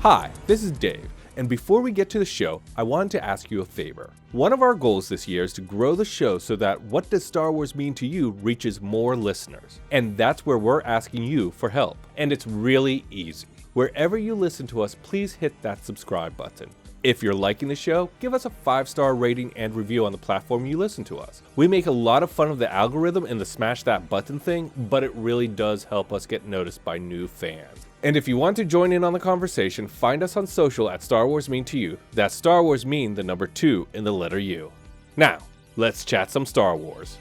Hi, this is Dave, and before we get to the show, I wanted to ask you a favor. One of our goals this year is to grow the show so that What Does Star Wars Mean to You reaches more listeners. And that's where we're asking you for help. And it's really easy. Wherever you listen to us, please hit that subscribe button. If you're liking the show, give us a 5-star rating and review on the platform you listen to us. We make a lot of fun of the algorithm and the smash that button thing, but it really does help us get noticed by new fans. And if you want to join in on the conversation, find us on social at Star Wars Mean to You. That's Star Wars Mean, the number 2 in the letter U. Now, let's chat some Star Wars.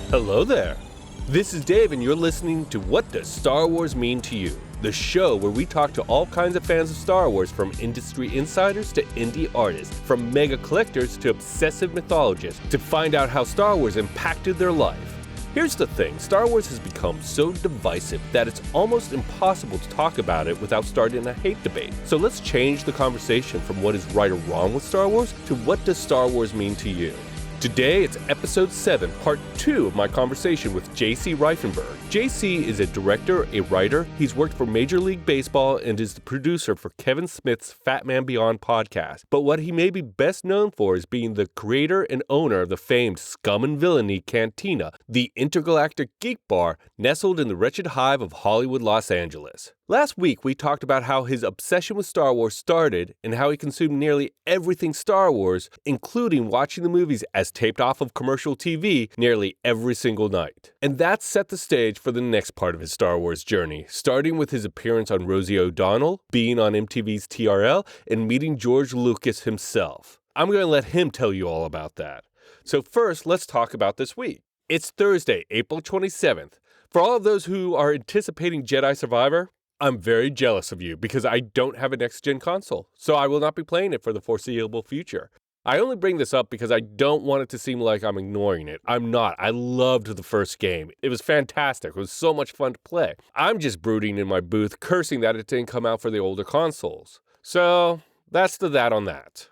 Hello there. This is Dave and you're listening to What Does Star Wars Mean to You? The show where we talk to all kinds of fans of Star Wars, from industry insiders to indie artists, from mega collectors to obsessive mythologists, to find out how Star Wars impacted their life. Here's the thing, Star Wars has become so divisive that it's almost impossible to talk about it without starting a hate debate. So let's change the conversation from what is right or wrong with Star Wars to what does Star Wars mean to you? Today, it's episode 7, part 2 of my conversation with JC Reifenberg. JC is a director, a writer. He's worked for Major League Baseball and is the producer for Kevin Smith's Fatman Beyond podcast. But what he may be best known for is being the creator and owner of the famed SCUM and VILLAINY Cantina, the intergalactic geek bar nestled in the wretched hive of Hollywood, Los Angeles. Last week, we talked about how his obsession with Star Wars started and how he consumed nearly everything Star Wars, including watching the movies as taped off of commercial TV nearly every single night. And that set the stage for the next part of his Star Wars journey, starting with his appearance on Rosie O'Donnell, being on MTV's TRL, and meeting George Lucas himself. I'm going to let him tell you all about that. So first, let's talk about this week. It's Thursday, April 27th. For all of those who are anticipating Jedi Survivor, I'm very jealous of you because I don't have a next-gen console, so I will not be playing it for the foreseeable future. I only bring this up because I don't want it to seem like I'm ignoring it. I'm not. I loved the first game. It was fantastic. It was so much fun to play. I'm just brooding in my booth, cursing that it didn't come out for the older consoles. So that's that on that.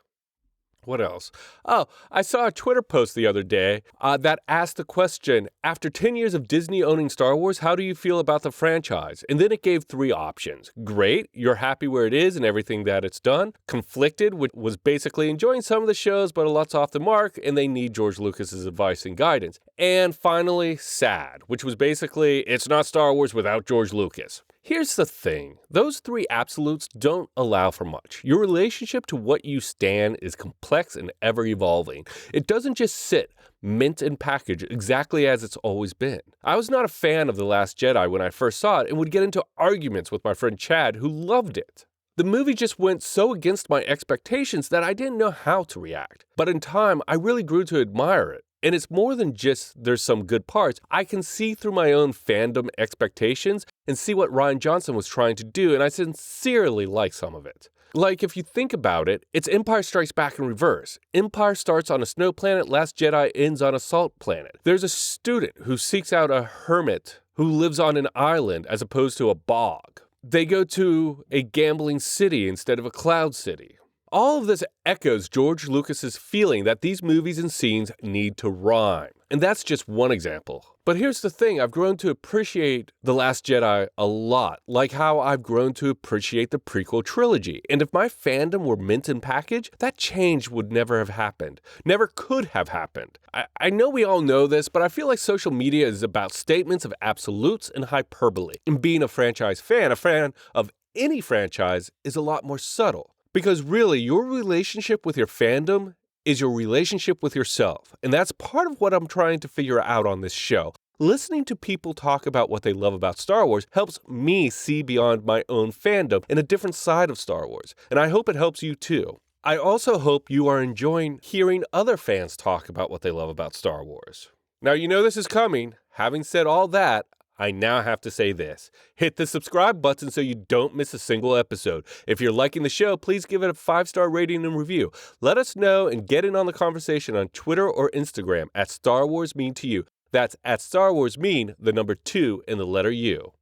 What else? Oh, I saw a Twitter post the other day that asked the question, after 10 years of Disney owning Star Wars, how do you feel about the franchise? And then it gave 3 options. Great, you're happy where it is and everything that it's done. Conflicted, which was basically enjoying some of the shows, but a lot's off the mark, and they need George Lucas's advice and guidance. And finally, sad, which was basically, it's not Star Wars without George Lucas. Here's the thing, those 3 absolutes don't allow for much. Your relationship to what you stand is complex and ever-evolving. It doesn't just sit, mint and packaged exactly as it's always been. I was not a fan of The Last Jedi when I first saw it and would get into arguments with my friend Chad, who loved it. The movie just went so against my expectations that I didn't know how to react. But in time, I really grew to admire it. And it's more than just there's some good parts. I can see through my own fandom expectations and see what Rian Johnson was trying to do, and I sincerely like some of it. Like, if you think about it, it's Empire Strikes Back in reverse. Empire starts on a snow planet, Last Jedi ends on a salt planet. There's a student who seeks out a hermit who lives on an island as opposed to a bog. They go to a gambling city instead of a cloud city. All of this echoes George Lucas's feeling that these movies and scenes need to rhyme. And that's just one example. But here's the thing, I've grown to appreciate The Last Jedi a lot, like how I've grown to appreciate the prequel trilogy. And if my fandom were mint and packaged, that change would never have happened. Never could have happened. I know we all know this, but I feel like social media is about statements of absolutes and hyperbole. And being a franchise fan, a fan of any franchise, is a lot more subtle. Because really, your relationship with your fandom is your relationship with yourself. And that's part of what I'm trying to figure out on this show. Listening to people talk about what they love about Star Wars helps me see beyond my own fandom and a different side of Star Wars. And I hope it helps you too. I also hope you are enjoying hearing other fans talk about what they love about Star Wars. Now, you know this is coming. Having said all that, I now have to say this. Hit the subscribe button so you don't miss a single episode. If you're liking the show, please give it a 5-star rating and review. Let us know and get in on the conversation on Twitter or Instagram at Star Wars Mean to You. That's at Star Wars Mean, the number 2 and the letter U.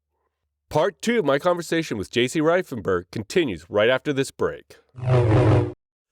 Part 2 of my conversation with J.C. Reifenberg continues right after this break.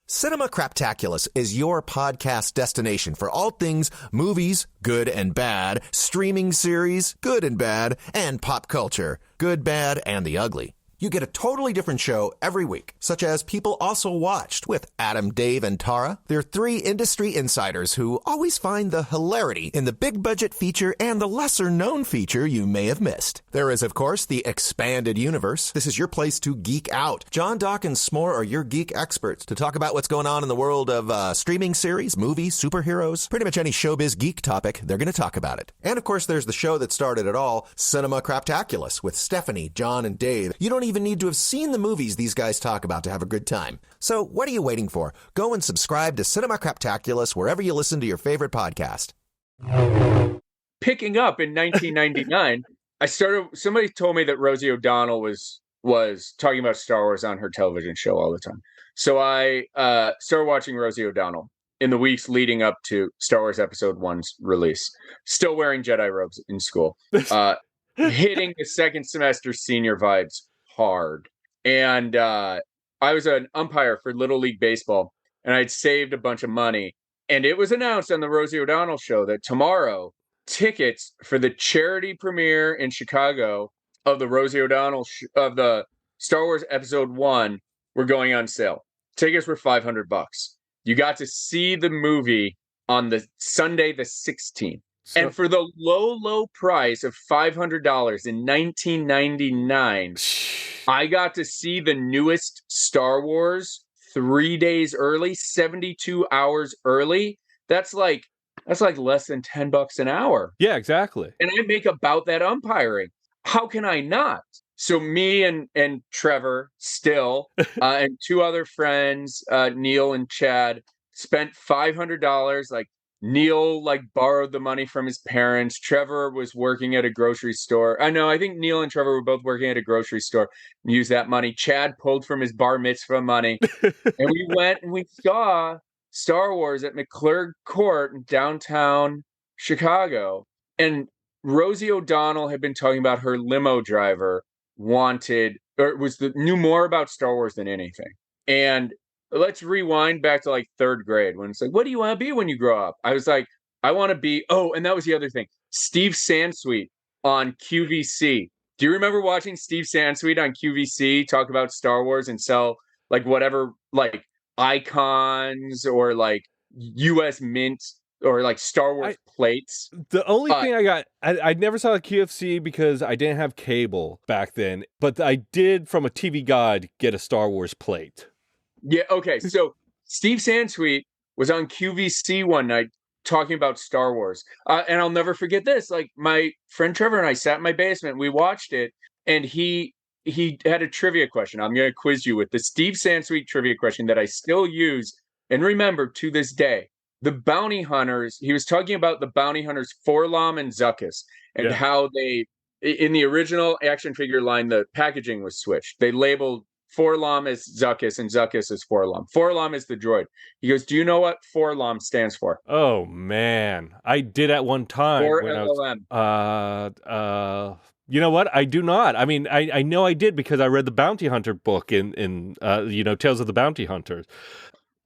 Cinema Craptaculous is your podcast destination for all things movies, good and bad, streaming series, good and bad, and pop culture, good, bad, and the ugly. You get a totally different show every week, such as People Also Watched with Adam, Dave, and Tara. They're three industry insiders who always find the hilarity in the big-budget feature and the lesser-known feature you may have missed. There is, of course, the Expanded Universe. This is your place to geek out. John, Doc, and S'more are your geek experts to talk about what's going on in the world of streaming series, movies, superheroes, pretty much any showbiz geek topic, they're going to talk about it. And, of course, there's the show that started it all, Cinema Craptaculous, with Stephanie, John, and Dave. You don't even need to have seen the movies these guys talk about to have a good time. So what are you waiting for? Go and subscribe to Cinema Craptaculous wherever you listen to your favorite podcast. Picking up in 1999, somebody told me that Rosie O'Donnell was talking about Star Wars on her television show all the time. So I started watching Rosie O'Donnell in the weeks leading up to Star Wars Episode 1's release. Still wearing Jedi robes in school. Hitting the second semester senior vibes hard. And I was an umpire for Little League Baseball, and I'd saved a bunch of money. And it was announced on the Rosie O'Donnell show that tomorrow, tickets for the charity premiere in Chicago of the Rosie O'Donnell of the Star Wars Episode 1 were going on sale. Tickets were $500. You got to see the movie on the Sunday the 16th. And for the low price of $500 in 1999, I got to see the newest Star Wars 3 days early, 72 hours early. That's like less than $10 an hour. Yeah, exactly. And I make about that umpiring. How can I not? So me and Trevor still, and two other friends, Neil and Chad, spent $500. Like, Neil borrowed the money from his parents. Trevor was working at a grocery store. I think Neil and Trevor were both working at a grocery store and used that money. Chad pulled from his bar mitzvah money. And we went and we saw Star Wars at McClurg Court in downtown Chicago. And Rosie O'Donnell had been talking about her limo driver knew more about Star Wars than anything. And let's rewind back to third grade when it's what do you want to be when you grow up? I was like, I want to be, and that was the other thing. Steve Sansweet on QVC. Do you remember watching Steve Sansweet on QVC talk about Star Wars and sell whatever icons or US Mint or Star Wars plates? The only thing I never saw a QFC because I didn't have cable back then, but I did from a TV Guide get a Star Wars plate. Yeah, okay. So Steve Sansweet was on QVC one night talking about Star Wars. And I'll never forget this. My friend Trevor and I sat in my basement, we watched it, and he had a trivia question. I'm going to quiz you with the Steve Sansweet trivia question that I still use and remember to this day. The bounty hunters, he was talking about the bounty hunters Forlom and Zuckuss and how they, in the original action figure line, the packaging was switched. They labeled Forlom as Zuckuss and Zuckuss as Forlom. Forlom is the droid. He goes, do you know what Forlom stands for? Oh, man. I did at one time. For LLM. You know what? I do not. I mean, I know I did because I read the Bounty Hunter book in Tales of the Bounty Hunters.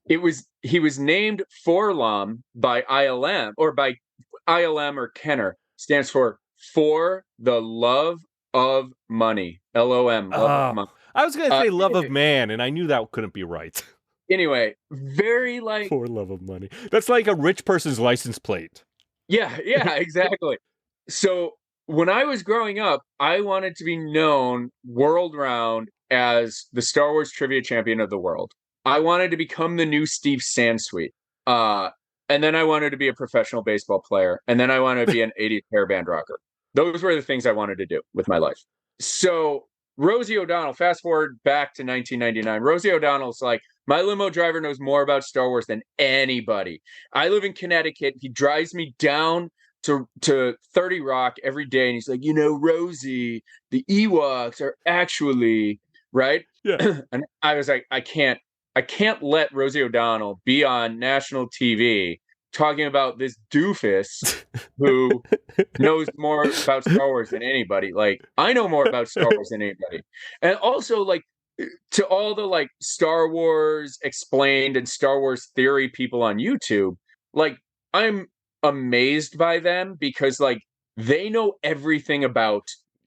He was named Forlom by ILM or Kenner. Stands for the love of money. LOM. Love of money. I was going to say love of man, and I knew that couldn't be right. Anyway, very for love of money. That's like a rich person's license plate. Yeah, exactly. So when I was growing up, I wanted to be known world round as the Star Wars trivia champion of the world. I wanted to become the new Steve Sansweet. And then I wanted to be a professional baseball player. And then I wanted to be an 80s hair band rocker. Those were the things I wanted to do with my life. So Rosie O'Donnell, fast forward back to 1999. Rosie O'Donnell's like, my limo driver knows more about Star Wars than anybody. I live in Connecticut. He drives me down to 30 Rock every day. And he's like, Rosie, the Ewoks are actually, right? Yeah. And I was like, I can't let Rosie O'Donnell be on national TV talking about this doofus who knows more about Star Wars than anybody. Like, I know more about Star Wars than anybody. And also, like, to all the like Star Wars explained and Star Wars theory people on YouTube, like, I'm amazed by them because like they know everything about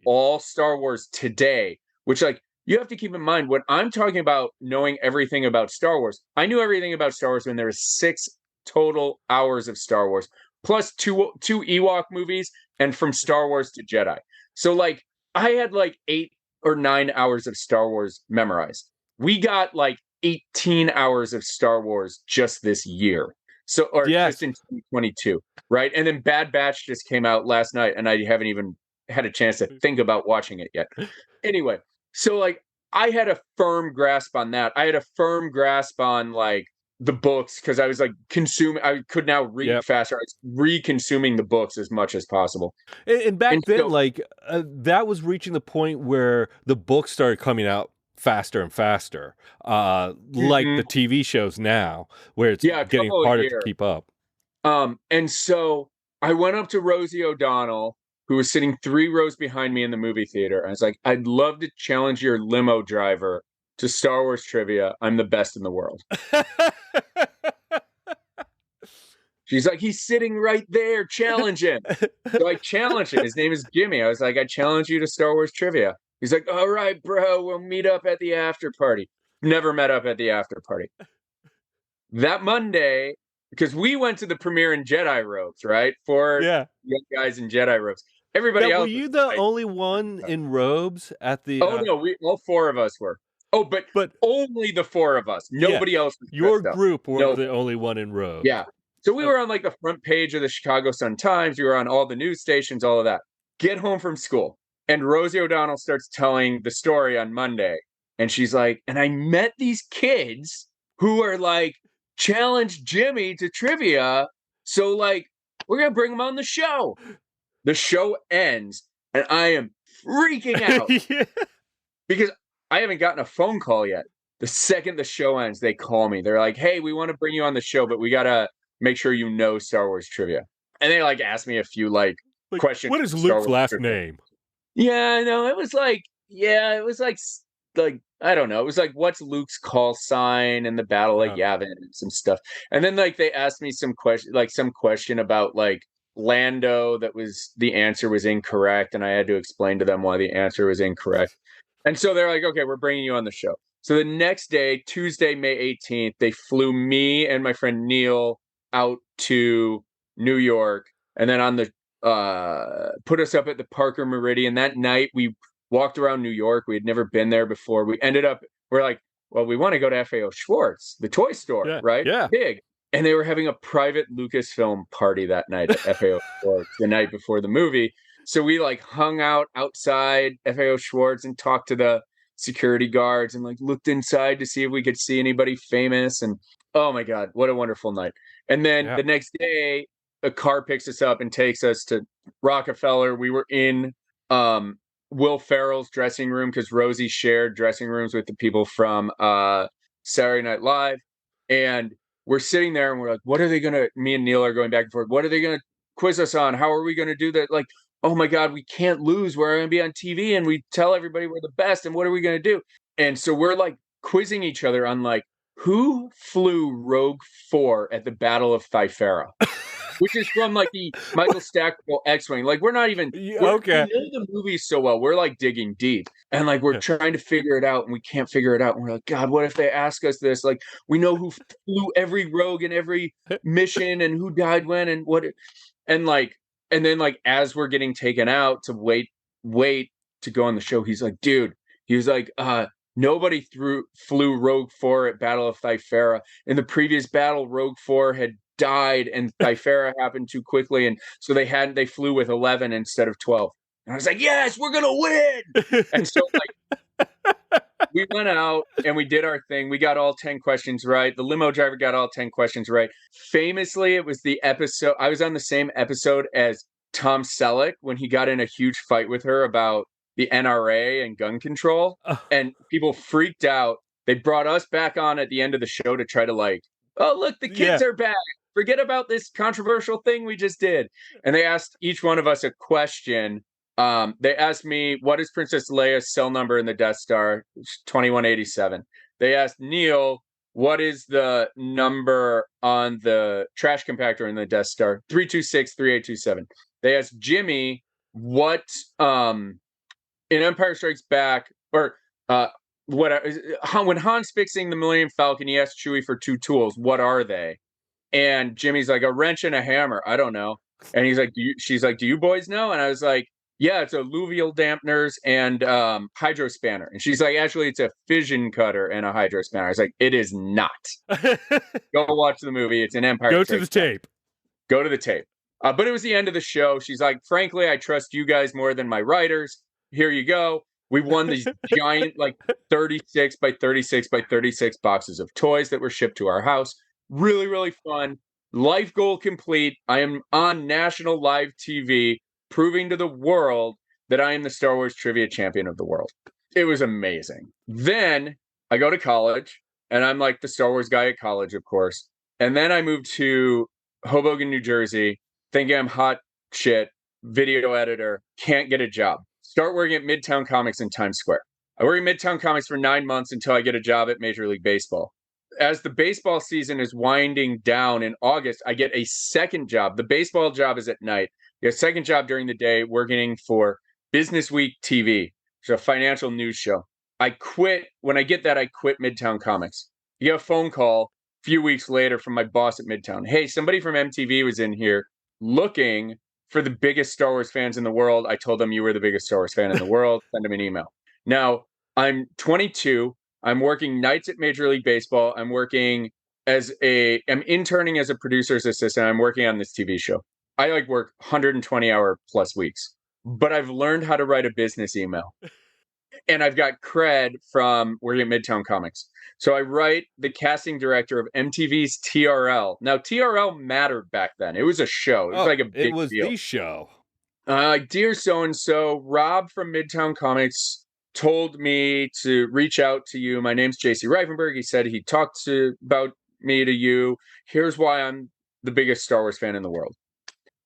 all Star Wars today, which like you have to keep in mind when I'm talking about knowing everything about Star Wars. I knew everything about Star Wars when there was 6 total hours of Star Wars, plus two Ewok movies, and from Star Wars to Jedi. So like I had like 8 or 9 hours of Star Wars memorized. We got like 18 hours of Star Wars just this year. So, or just in 2022, right? And then Bad Batch just came out last night, and I haven't even had a chance to think about watching it yet. Anyway, so like I had a firm grasp on that. I had a firm grasp on like the books because I was like I could now read faster. I was re-consuming the books as much as possible. And back then, like that was reaching the point where the books started coming out faster and faster, like the TV shows now, where it's getting harder to keep up. And so I went up to Rosie O'Donnell, who was sitting 3 rows behind me in the movie theater. I was like, I'd love to challenge your limo driver to Star Wars trivia. I'm the best in the world. She's like, he's sitting right there. Challenge him. So I challenged him. His name is Jimmy. I was like, I challenge you to Star Wars trivia. He's like, all right, bro, we'll meet up at the after party. Never met up at the after party. That Monday, because we went to the premiere in Jedi robes, right? 4 young guys in Jedi robes. Everybody else. Were you the only one in robes at the? Oh no, all 4 of us were. Oh, but only the 4 of us. Nobody else. Was your group were the only one in robes. Yeah. So we were on like the front page of the Chicago Sun-Times. We were on all the news stations, all of that. Get home from school. And Rosie O'Donnell starts telling the story on Monday. And she's like, and I met these kids who are like, challenged Jimmy to trivia. So like, we're going to bring them on the show. The show ends and I am freaking out because I haven't gotten a phone call yet. The second the show ends, they call me. They're like, hey, we want to bring you on the show, but we got to make sure you know Star Wars trivia. And they like asked me a few like questions. What is Luke's last name? Yeah, no, it was like I don't know. It was like, what's Luke's call sign in the Battle of Yavin and some stuff. And then like they asked me some question about like Lando the answer was incorrect, and I had to explain to them why the answer was incorrect. And so they're like, okay, we're bringing you on the show. So the next day, Tuesday, May 18th, they flew me and my friend Neil out to New York, and then on the put us up at the Parker Meridian. That night we walked around New York. We had never been there before. We're like, well, we want to go to FAO Schwartz, the toy store, right? Yeah. Big. And they were having a private Lucasfilm party that night at FAO Schwartz the night before the movie. So we like hung out outside FAO Schwartz and talked to the security guards and like looked inside to see if we could see anybody famous. And oh my God, what a wonderful night. And then the next day, a car picks us up and takes us to Rockefeller. We were in Will Ferrell's dressing room because Rosie shared dressing rooms with the people from Saturday Night Live. And we're sitting there and we're like, what are they going to, me and Neil are going back and forth. What are they going to quiz us on? How are we going to do that? Like, oh my God, we can't lose. We're going to be on TV and we tell everybody we're the best. And what are we going to do? And so we're like quizzing each other on like, who flew Rogue 4 at the Battle of Thyfera? Which is from like the Michael Stackpole X-Wing. Like we're not even we know the movie so well. We're like digging deep. And like we're trying to figure it out and we can't figure it out. And we're like, God, what if they ask us this? Like we know who flew every rogue in every mission and who died when and what and then like as we're getting taken out to wait to go on the show, he's like, dude, he was like, nobody flew Rogue 4 at Battle of Thyfera. In the previous battle, Rogue 4 had died and Thyfera happened too quickly, and so they flew with 11 instead of 12. And I was like, yes, we're gonna win. And so like we went out and we did our thing. We got all 10 questions right. The limo driver got all 10 questions right. Famously, it was the episode I was on the same episode as Tom Selleck when he got in a huge fight with her about the NRA and gun control, and people freaked out. They brought us back on at the end of the show to try to like, oh look, the kids are back forget about this controversial thing we just did. And they asked each one of us a question. They asked me, what is Princess Leia's cell number in the Death Star? 2187. They asked Neil, what is the number on the trash compactor in the Death Star? 326-3827. They asked Jimmy, what in Empire Strikes Back, or when Han's fixing the Millennium Falcon, he asked Chewie for two tools. What are they? And Jimmy's like, a wrench and a hammer. I don't know. And he's like, she's like, do you boys know? And I was like, yeah, it's alluvial dampeners and hydro spanner. And she's like, actually, it's a fission cutter and a hydro spanner. I was like, it is not. Go watch the movie. It's an Empire. Go to the tape. Go to the tape. But it was the end of the show. She's like, frankly, I trust you guys more than my writers. Here you go. We won these giant, like 36 by 36 by 36 boxes of toys that were shipped to our house. Really, really fun. Life goal complete. I am on national live TV, proving to the world that I am the Star Wars trivia champion of the world. It was amazing. Then I go to college, and I'm like the Star Wars guy at college, of course. And then I moved to Hoboken, New Jersey, thinking I'm hot shit, video editor, can't get a job. Start working at Midtown Comics in Times Square. I work at Midtown Comics for 9 months until I get a job at Major League Baseball. As the baseball season is winding down in August, I get a second job. The baseball job is at night. I get a second job during the day working for Business Week TV, which is a financial news show. I quit. When I get that, I quit Midtown Comics. You get a phone call a few weeks later from my boss at Midtown. Hey, somebody from MTV was in here looking for the biggest Star Wars fans in the world. I told them you were the biggest Star Wars fan in the world. Send them an email. Now, I'm 22. I'm working nights at Major League Baseball. I'm interning as a producer's assistant. I'm working on this TV show. I work 120-hour plus weeks, but I've learned how to write a business email. And I've got cred from working at Midtown Comics. So I write the casting director of MTV's TRL. Now, TRL mattered back then. It was a show. It was like a big deal. It was the show. Dear so-and-so, Rob from Midtown Comics told me to reach out to you. My name's JC Reifenberg. He said he talked about me to you. Here's why I'm the biggest Star Wars fan in the world.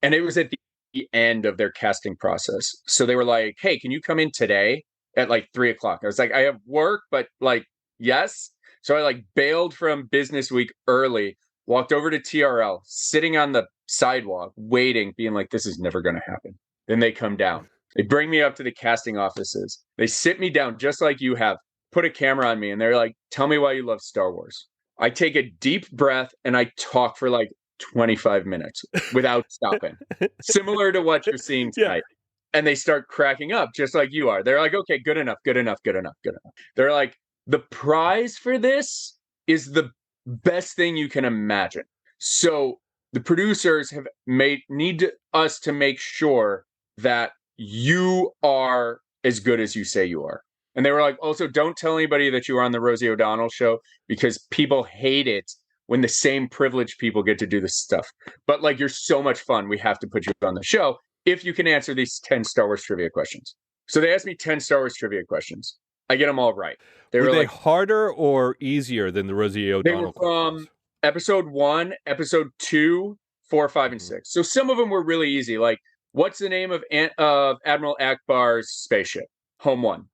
And it was at the end of their casting process. So they were like, hey, can you come in today at 3:00? I was like, I have work, but yes. So I bailed from Business Week early, walked over to TRL, sitting on the sidewalk, waiting, being like, this is never going to happen. Then they come down. They bring me up to the casting offices. They sit me down just like you have, put a camera on me, and they're like, tell me why you love Star Wars. I take a deep breath and I talk for 25 minutes without stopping. Similar to what you're seeing tonight. Yeah. And they start cracking up just like you are. They're like, okay, good enough. They're like, the prize for this is the best thing you can imagine. So the producers need us to make sure that you are as good as you say you are. And they were like, also, don't tell anybody that you were on the Rosie O'Donnell show because people hate it when the same privileged people get to do this stuff. But you're so much fun. We have to put you on the show if you can answer these 10 Star Wars trivia questions. So they asked me 10 Star Wars trivia questions. I get them all right. Were they harder or easier than the Rosie O'Donnell? They were from episode 1, episode 2, 4, 5, and 6. So some of them were really easy. What's the name of Admiral Akbar's spaceship? Home 1.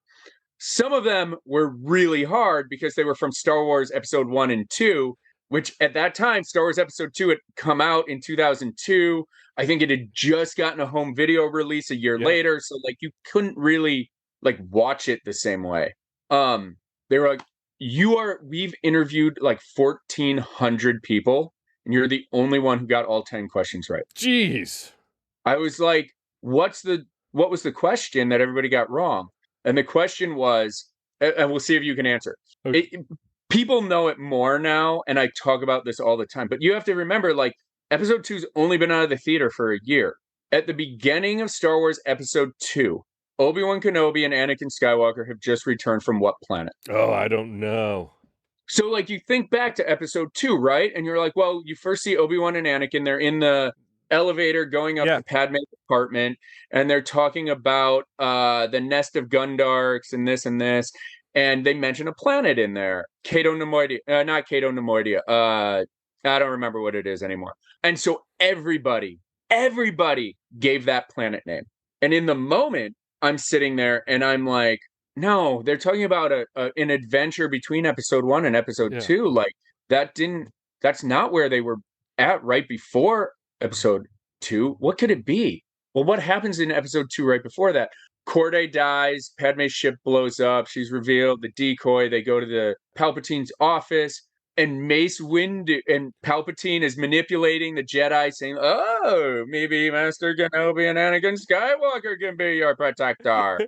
Some of them were really hard because they were from Star Wars episode 1 and 2, which at that time, Star Wars episode 2 had come out in 2002. I think it had just gotten a home video release a year later. So you couldn't really watch it the same way. They were like, we've interviewed 1,400 people and you're the only one who got all 10 questions right. Jeez. I was like, what was the question that everybody got wrong? And the question was, and we'll see if you can answer. Okay. People know it more now, and I talk about this all the time. But you have to remember, episode 2's only been out of the theater for a year. At the beginning of Star Wars episode 2, Obi-Wan Kenobi and Anakin Skywalker have just returned from what planet? Oh, I don't know. So, you think back to episode 2, right? And you're like, well, you first see Obi-Wan and Anakin. They're in the elevator going up to Padme's apartment, and they're talking about the nest of Gundarks and this and this. And they mention a planet in there. Not Cato Nemoidia. I don't remember what it is anymore. And so everybody gave that planet name. And in the moment, I'm sitting there and I'm like, no, they're talking about an adventure between episode 1 and episode 2. Like that's not where they were at right before episode 2. What could it be? Well, what happens in episode 2 right before that? Corday dies, Padme's ship blows up, she's revealed, the decoy, they go to the Palpatine's office, and Mace Windu and Palpatine is manipulating the Jedi, saying, oh, maybe Master Kenobi and Anakin Skywalker can be your protector.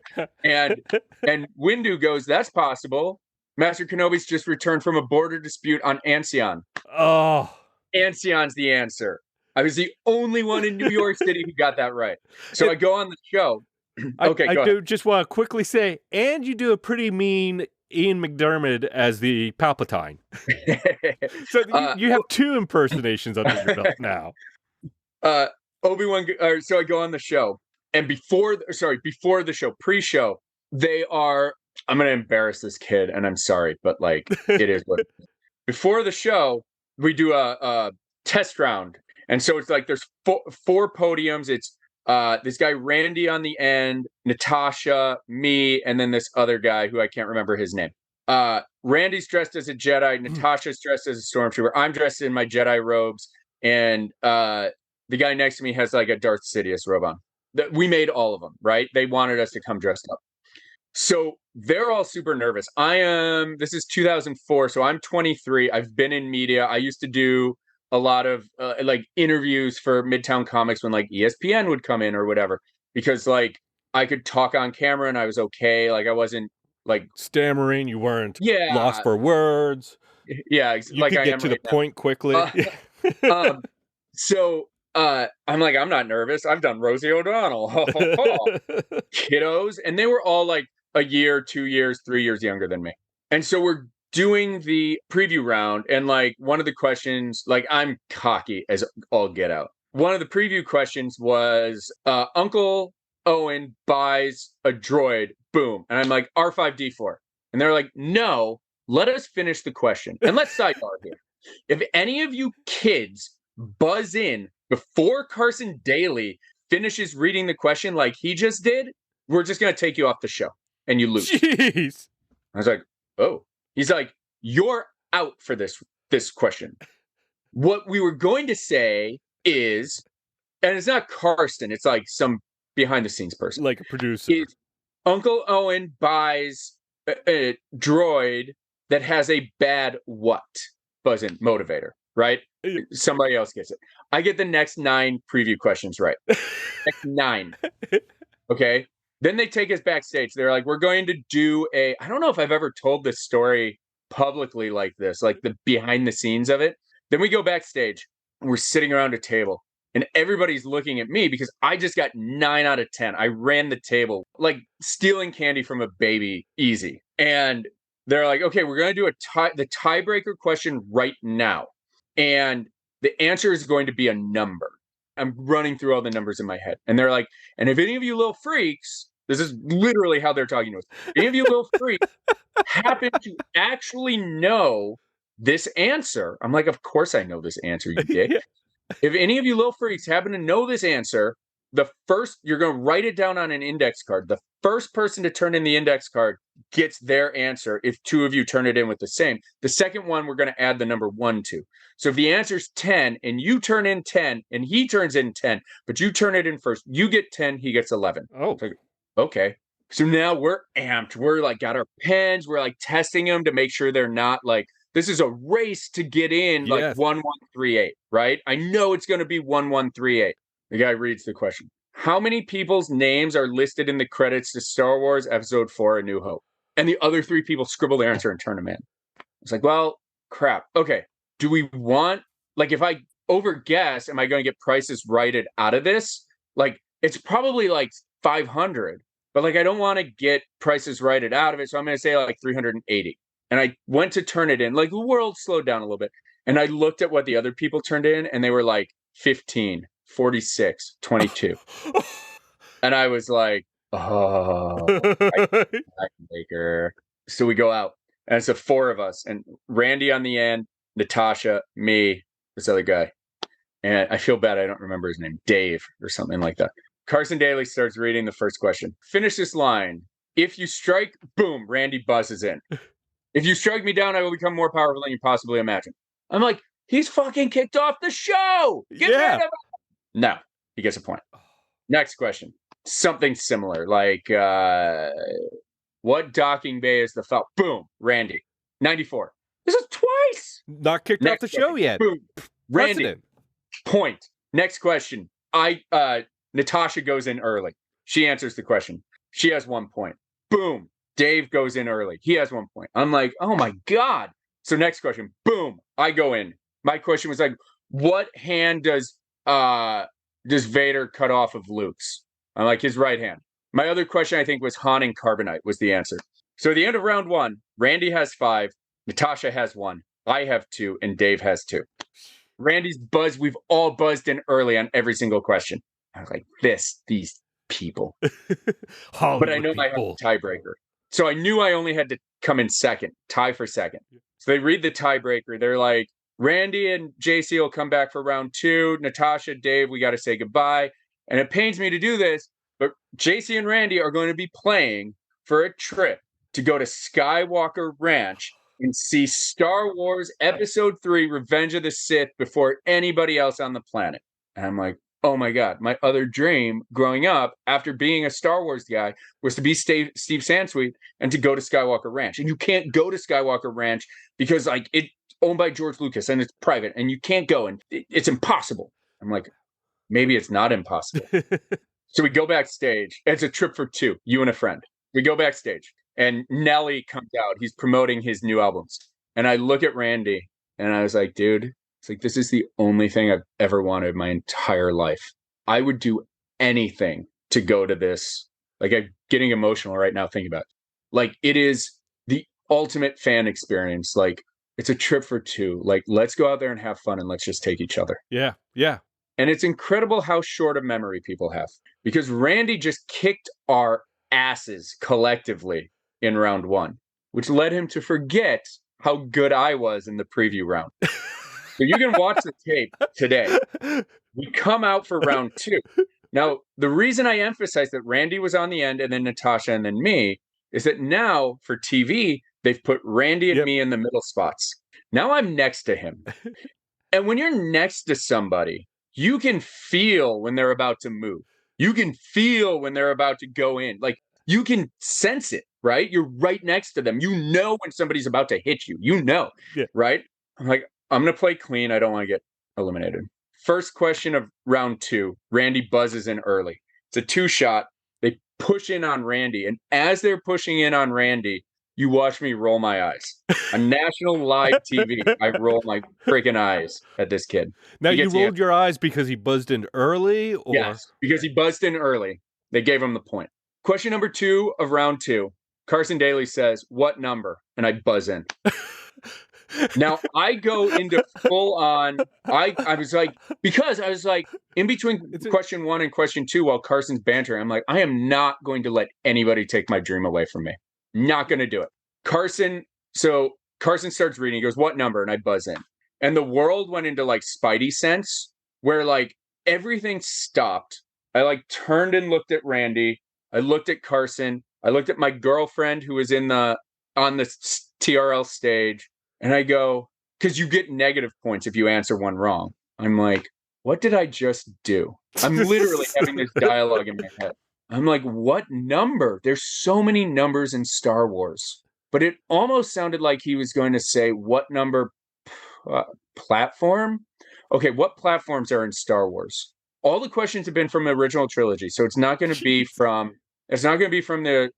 and Windu goes, that's possible. Master Kenobi's just returned from a border dispute on Ancion. Oh. Ancion's the answer. I was the only one in New York City who got that right. So I go on the show. Okay, I do just want to quickly say, and you do a pretty mean Ian McDermott as the Palpatine. So you have 2 impersonations under your belt now. Obi-Wan. So I go on the show, and before the show, pre-show, they are. I'm going to embarrass this kid, and I'm sorry, but like it is what. Before the show, we do a test round, and so it's like there's 4 podiums. It's this guy Randy on the end, Natasha, me, and then this other guy who I can't remember his name. Randy's dressed as a Jedi, Natasha's dressed as a stormtrooper. I'm dressed in my Jedi robes, and the guy next to me has like a Darth Sidious robe on. We made all of them, right? They wanted us to come dressed up. So they're all super nervous. This is 2004, so I'm 23. I've been in media. I used to do a lot of like interviews for Midtown Comics when like ESPN would come in or whatever, because like I could talk on camera and I was okay. Like I wasn't like stammering. You weren't lost for words. Yeah. You could get to the point quickly. So I'm like, I'm not nervous. I've done Rosie O'Donnell. Kiddos. And they were all like a year, 2 years, 3 years younger than me. And so we're doing the preview round, and like one of the questions, like I'm cocky as all get out. One of the preview questions was Uncle Owen buys a droid, boom. And I'm like, R5D4. And they're like, no, let us finish the question. And let's sidebar here. If any of you kids buzz in before Carson Daly finishes reading the question like he just did, we're just going to take you off the show and you lose. Jeez. I was like, oh. He's like, you're out for this question. What we were going to say is, and it's not Karsten, it's like some behind the scenes person. Like a producer. Uncle Owen buys a droid that has a bad what? Buzz-in motivator, right? Somebody else gets it. I get the next 9 preview questions right. Next 9. Okay? Then they take us backstage. They're like, we're going to do I don't know if I've ever told this story publicly like this, like the behind the scenes of it. Then we go backstage and we're sitting around a table and everybody's looking at me because I just got 9 out of 10. I ran the table like stealing candy from a baby, easy. And they're like, okay, we're going to do the tiebreaker question right now. And the answer is going to be a number. I'm running through all the numbers in my head. And they're like, and if any of you little freaks, this is literally how they're talking to us. If any of you little freaks happen to actually know this answer, I'm like, of course I know this answer, you dick. If any of you little freaks happen to know this answer, you're going to write it down on an index card. The first person to turn in the index card gets their answer if 2 of you turn it in with the same. The second one, we're going to add the number 1 to. So if the answer's 10 and you turn in 10 and he turns in 10, but you turn it in first, you get 10, he gets 11. Oh, okay. So now we're amped. We're like got our pens. We're like testing them to make sure they're not like, this is a race to get in like 1138, right? I know it's going to be 1138. The guy reads the question. How many people's names are listed in the credits to Star Wars Episode 4 A New Hope? And the other 3 people scribble their answer and turn them in. It's like, well, crap. Okay. Do we want, like, if I overguess, am I going to get prices righted out of this? Like, it's probably like 500, but like, I don't want to get prices righted out of it. So I'm going to say like 380. And I went to turn it in. Like, the world slowed down a little bit. And I looked at what the other people turned in and they were like 15. 46, 22. And I was like, oh, maker. So we go out, and it's the 4 of us, and Randy on the end, Natasha, me, this other guy. And I feel bad I don't remember his name. Dave or something like that. Carson Daly starts reading the first question. Finish this line. If you strike, boom, Randy buzzes in. If you strike me down, I will become more powerful than you possibly imagine. I'm like, he's fucking kicked off the show. Get rid of him. No, he gets a point. Next question. Something similar, like what docking bay is the Falcon? Boom, Randy. 94. This is twice. Not kicked off the show yet. Boom, Randy. President. Point. Next question. Natasha goes in early. She answers the question. She has 1 point. Boom. Dave goes in early. He has 1 point. I'm like, oh my God. So next question. Boom. I go in. My question was like, what hand does Vader cut off of Luke's? I'm like, his right hand. My other question, I think, was Han and Carbonite was the answer. So at the end of round 1, Randy has 5, Natasha has 1, I have 2, and Dave has 2. Randy's buzzed. We've all buzzed in early on every single question. I was like, these people. But I know I have a tiebreaker. So I knew I only had to come in second, tie for second. So they read the tiebreaker. They're like, Randy and JC will come back for round 2. Natasha, Dave, we got to say goodbye. And it pains me to do this, but JC and Randy are going to be playing for a trip to go to Skywalker Ranch and see Star Wars Episode 3, Revenge of the Sith before anybody else on the planet. And I'm like, oh my God, my other dream growing up after being a Star Wars guy was to be Steve Sansweet and to go to Skywalker Ranch. And you can't go to Skywalker Ranch because like it's owned by George Lucas and it's private and you can't go and it's impossible. I'm like, maybe it's not impossible. So we go backstage. It's a trip for 2, you and a friend. We go backstage and Nelly comes out. He's promoting his new albums. And I look at Randy and I was like, dude, it's like, this is the only thing I've ever wanted my entire life. I would do anything to go to this. Like, I'm getting emotional right now thinking about it. Like, it is the ultimate fan experience. Like, it's a trip for 2. Like, let's go out there and have fun and let's just take each other. Yeah, yeah. And it's incredible how short a memory people have. Because Randy just kicked our asses collectively in round 1, which led him to forget how good I was in the preview round. So you can watch the tape today. We come out for round 2. Now, the reason I emphasize that Randy was on the end and then Natasha and then me is that now for TV, they've put Randy and me in the middle spots. Now I'm next to him. And when you're next to somebody, you can feel when they're about to move. You can feel when they're about to go in. Like, you can sense it, right? You're right next to them. You know when somebody's about to hit you. You know, right? I'm like, I'm going to play clean. I don't want to get eliminated. First question of round 2, Randy buzzes in early. It's a 2-shot. They push in on Randy. And as they're pushing in on Randy, you watch me roll my eyes. On national live TV, I roll my freaking eyes at this kid. Now, you rolled your eyes because he buzzed in early? Or? Yes, because he buzzed in early. They gave him the point. Question number 2 of round 2. Carson Daly says, what number? And I buzz in. Now, I go into full on, I was like, because I was like, in between question 1 and question 2, while Carson's bantering, I'm like, I am not going to let anybody take my dream away from me. Not going to do it. Carson starts reading. He goes, what number? And I buzz in. And the world went into like Spidey sense, where like everything stopped. I like turned and looked at Randy. I looked at Carson. I looked at my girlfriend who was on the TRL stage. And I go, because you get negative points if you answer one wrong. I'm like, what did I just do? I'm literally having this dialogue in my head. I'm like, what number? There's so many numbers in Star Wars. But it almost sounded like he was going to say, what number platform? Okay, what platforms are in Star Wars? All the questions have been from the original trilogy. So it's not going to be from the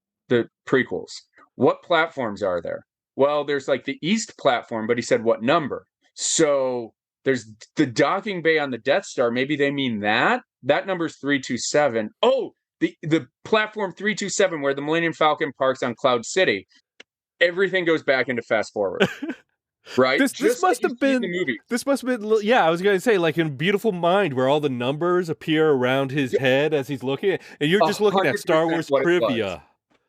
prequels. What platforms are there? Well, there's like the East platform, but he said what number? So there's the docking bay on the Death Star. Maybe they mean that. That number's 327. Oh, the platform 327 where the Millennium Falcon parks on Cloud City. Everything goes back into fast forward. Right? This must have been, yeah, I was going to say, like in Beautiful Mind, where all the numbers appear around his head as he's looking, and you're just looking at Star Wars trivia.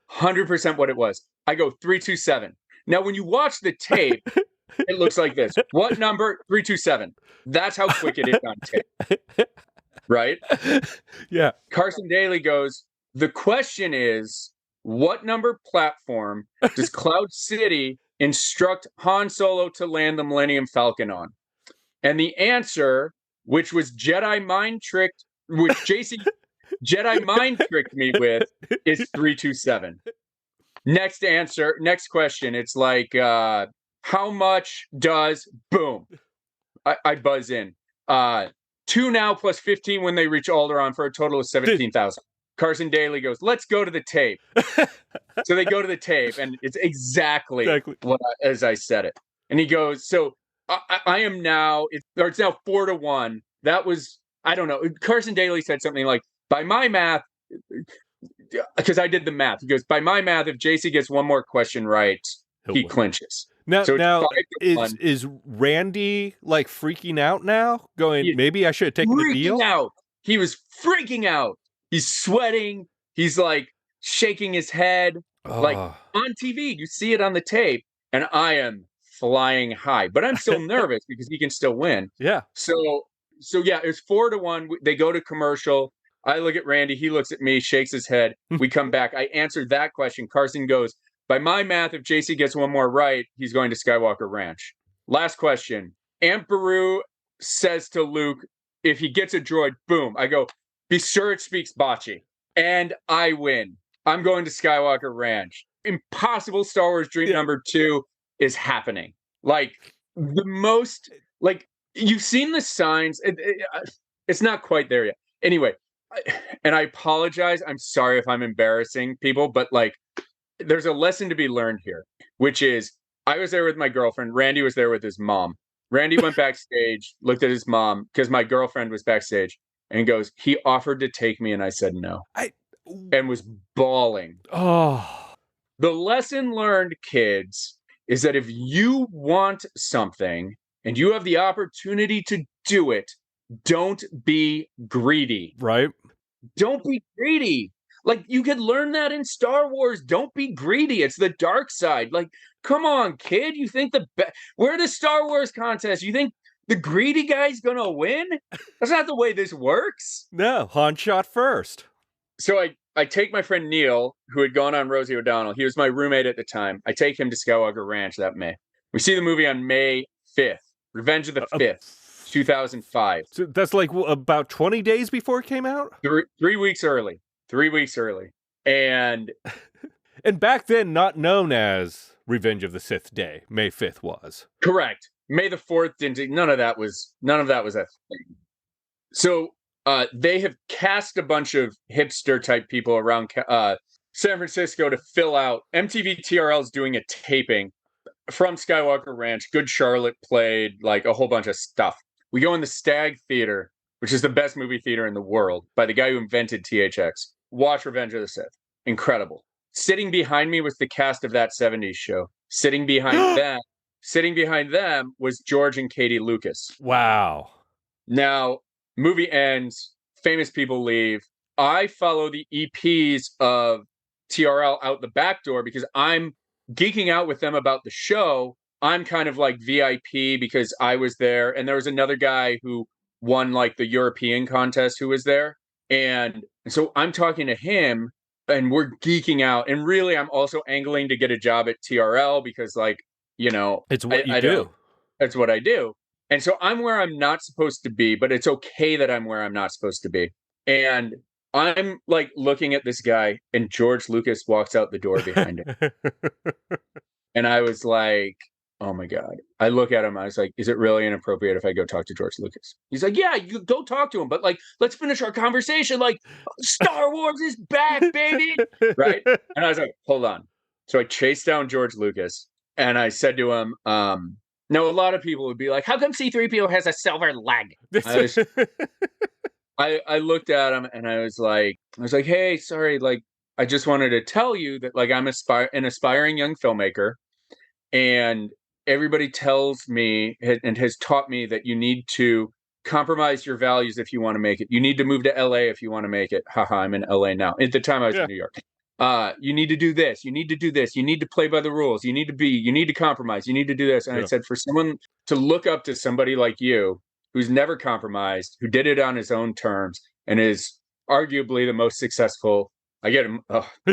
100% what it was. I go 327. Now, when you watch the tape, It looks like this. What number? 327. That's how quick it is on tape. Right? Yeah. Carson Daly goes, the question is, what number platform does Cloud City instruct Han Solo to land the Millennium Falcon on? And the answer, which was Jedi mind tricked, which JC Jedi mind tricked me with, is 327. Next answer, next question. It's like, how much does, boom, I buzz in. 2 now plus 15 when they reach Alderaan for a total of 17,000. Carson Daly goes, let's go to the tape. So they go to the tape, and it's exactly what as I said it. And he goes, so I am now, it's now 4-1. That was, I don't know. Carson Daly said something like, by my math, because I did the math. He goes, by my math, if JC gets one more question right, he clinches. Now, so now is Randy like freaking out now? Going, maybe I should have taken the deal? Out. He was freaking out. He's sweating. He's like shaking his head. Like on TV, you see it on the tape, and I am flying high. But I'm still nervous because he can still win. Yeah. So yeah, it's 4-1. They go to commercial. I look at Randy. He looks at me, shakes his head. We come back. I answered that question. Carson goes, by my math, if JC gets one more right, he's going to Skywalker Ranch. Last question. Aunt Beru says to Luke, if he gets a droid, boom. I go, be sure it speaks Bocce. And I win. I'm going to Skywalker Ranch. Impossible Star Wars dream number 2 is happening. Like, the most, like, you've seen the signs. It's not quite there yet. Anyway, and I apologize. I'm sorry if I'm embarrassing people, but like, there's a lesson to be learned here, which is I was there with my girlfriend. Randy was there with his mom. Randy went backstage, looked at his mom because my girlfriend was backstage, and goes, he offered to take me, and I said no. And was bawling. Oh. The lesson learned, kids, is that if you want something and you have the opportunity to do it, don't be greedy. Right. Don't be greedy. Like, you could learn that in Star Wars. Don't be greedy. It's the dark side. Like, come on, kid. You think we're the Star Wars contest. You think the greedy guy's going to win? That's not the way this works. No, Han shot first. So I take my friend Neil, who had gone on Rosie O'Donnell. He was my roommate at the time. I take him to Skywalker Ranch that May. We see the movie on May 5th, Revenge of the 5th, 2005. So that's like about 20 days before it came out? 3 weeks early. 3 weeks early. And back then, not known as Revenge of the Sith Day, May 5th was. Correct. May the 4th didn't. None of that was a thing. So they have cast a bunch of hipster type people around San Francisco to fill out. MTV TRL is doing a taping from Skywalker Ranch. Good Charlotte played, like a whole bunch of stuff. We go in the Stag Theater, which is the best movie theater in the world, by the guy who invented THX. Watch Revenge of the Sith. Incredible. Sitting behind me was the cast of That 70s Show. Sitting behind them was George and Katie Lucas. Wow. Now, movie ends, famous people leave. I follow the EPs of TRL out the back door because I'm geeking out with them about the show. I'm kind of like VIP because I was there. And there was another guy who won like the European contest who was there. And so I'm talking to him and we're geeking out. And really, I'm also angling to get a job at TRL because, like, you know, it's what you do. That's what I do. And so I'm where I'm not supposed to be, but it's okay that I'm where I'm not supposed to be. And I'm like looking at this guy and George Lucas walks out the door behind him. And I was like, oh my God. I look at him. I was like, is it really inappropriate if I go talk to George Lucas? He's like, yeah, you go talk to him. But like, let's finish our conversation. Like, Star Wars is back, baby. Right. And I was like, hold on. So I chased down George Lucas and I said to him, now, a lot of people would be like, how come C-3PO has a silver leg? I looked at him and I was like, hey, sorry, like, I just wanted to tell you that, like, I'm an aspiring young filmmaker, and everybody tells me and has taught me that you need to compromise your values if you want to make it. You need to move to LA if you want to make it. Haha, I'm in LA now. At the time, I was in New York. you need to do this, you need to do this, you need to play by the rules, you need to compromise, you need to do this. And I said, for someone to look up to somebody like you, who's never compromised, who did it on his own terms, and is arguably the most successful, I get him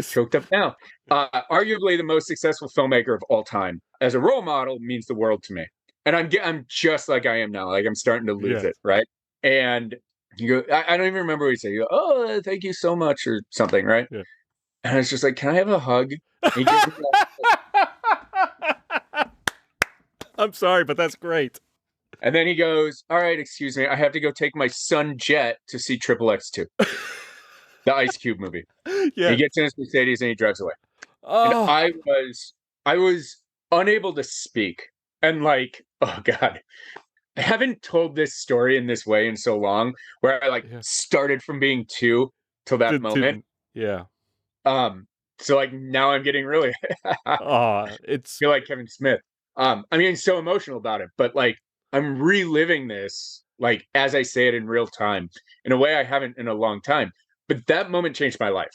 choked up now, arguably the most successful filmmaker of all time, as a role model means the world to me. And I'm just like I am now, like I'm starting to lose it, right? And you go, I don't even remember what you say. You go, oh, thank you so much, or something, right? Yeah. And I was just like, can I have a hug? I'm sorry, but that's great. And then he goes, all right, excuse me, I have to go take my son Jet to see Triple X2, the Ice Cube movie. Yeah. He gets in his Mercedes and he drives away. Oh. And I was unable to speak. And like, oh God, I haven't told this story in this way in so long, where I started from being 2 till that moment. Yeah. So like now I'm getting really I feel like Kevin Smith. I'm getting so emotional about it, but like I'm reliving this, like as I say it in real time, in a way I haven't in a long time. But that moment changed my life.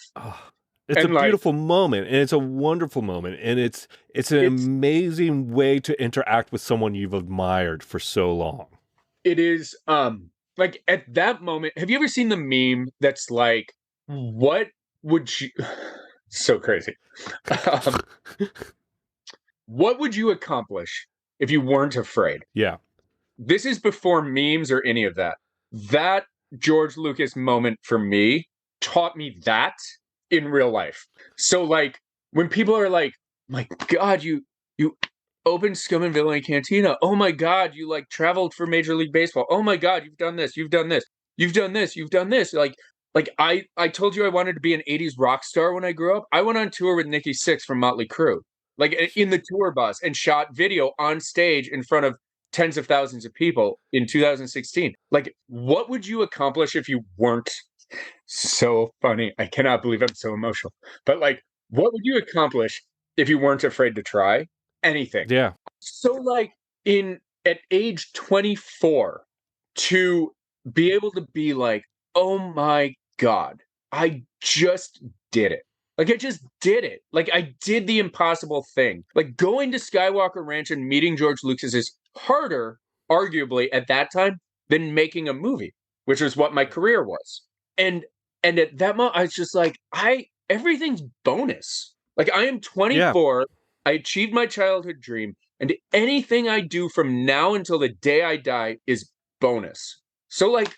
It's a beautiful moment, and it's a wonderful moment, and it's an amazing way to interact with someone you've admired for so long. It is like at that moment, have you ever seen the meme that's like, what would you so crazy. What would you accomplish if you weren't afraid? Yeah. This is before memes or any of that. That George Lucas moment for me taught me that in real life. So like when people are like, my God, you opened SCUM and Villainy Cantina. Oh my God, you like traveled for Major League Baseball. Oh my God, you've done this, you've done this, you've done this, you've done this. Like I told you I wanted to be an 80s rock star when I grew up. I went on tour with Nikki Sixx from Motley Crue, like in the tour bus, and shot video on stage in front of tens of thousands of people in 2016. Like, what would you accomplish if you weren't so funny? I cannot believe I'm so emotional. But like, what would you accomplish if you weren't afraid to try anything? Yeah. So like at age 24, to be able to be like, oh my God, I just did it. Like, I just did it. Like, I did the impossible thing. Like, going to Skywalker Ranch and meeting George Lucas is harder, arguably, at that time, than making a movie, which is what my career was. And at that moment, I was just like, everything's bonus. Like, I am 24. Yeah. I achieved my childhood dream. And anything I do from now until the day I die is bonus. So, like,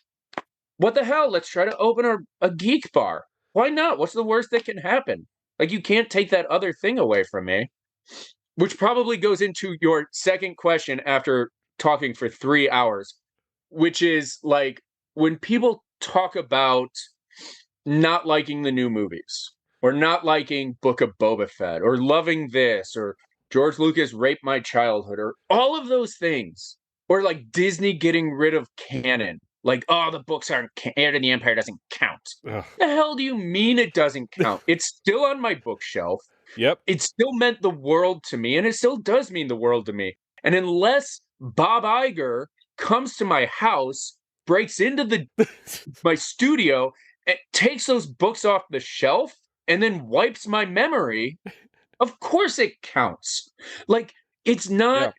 what the hell? Let's try to open a geek bar. Why not? What's the worst that can happen? Like, you can't take that other thing away from me. Which probably goes into your second question after talking for 3 hours, which is like, when people talk about not liking the new movies, or not liking Book of Boba Fett, or loving this, or George Lucas raped my childhood, or all of those things, or like Disney getting rid of canon. Like, oh, the books aren't Heir to the Empire doesn't count. Ugh. The hell do you mean it doesn't count? It's still on my bookshelf. Yep. It still meant the world to me, and it still does mean the world to me. And unless Bob Iger comes to my house, breaks into my studio, and takes those books off the shelf, and then wipes my memory, of course it counts. Like, it's not,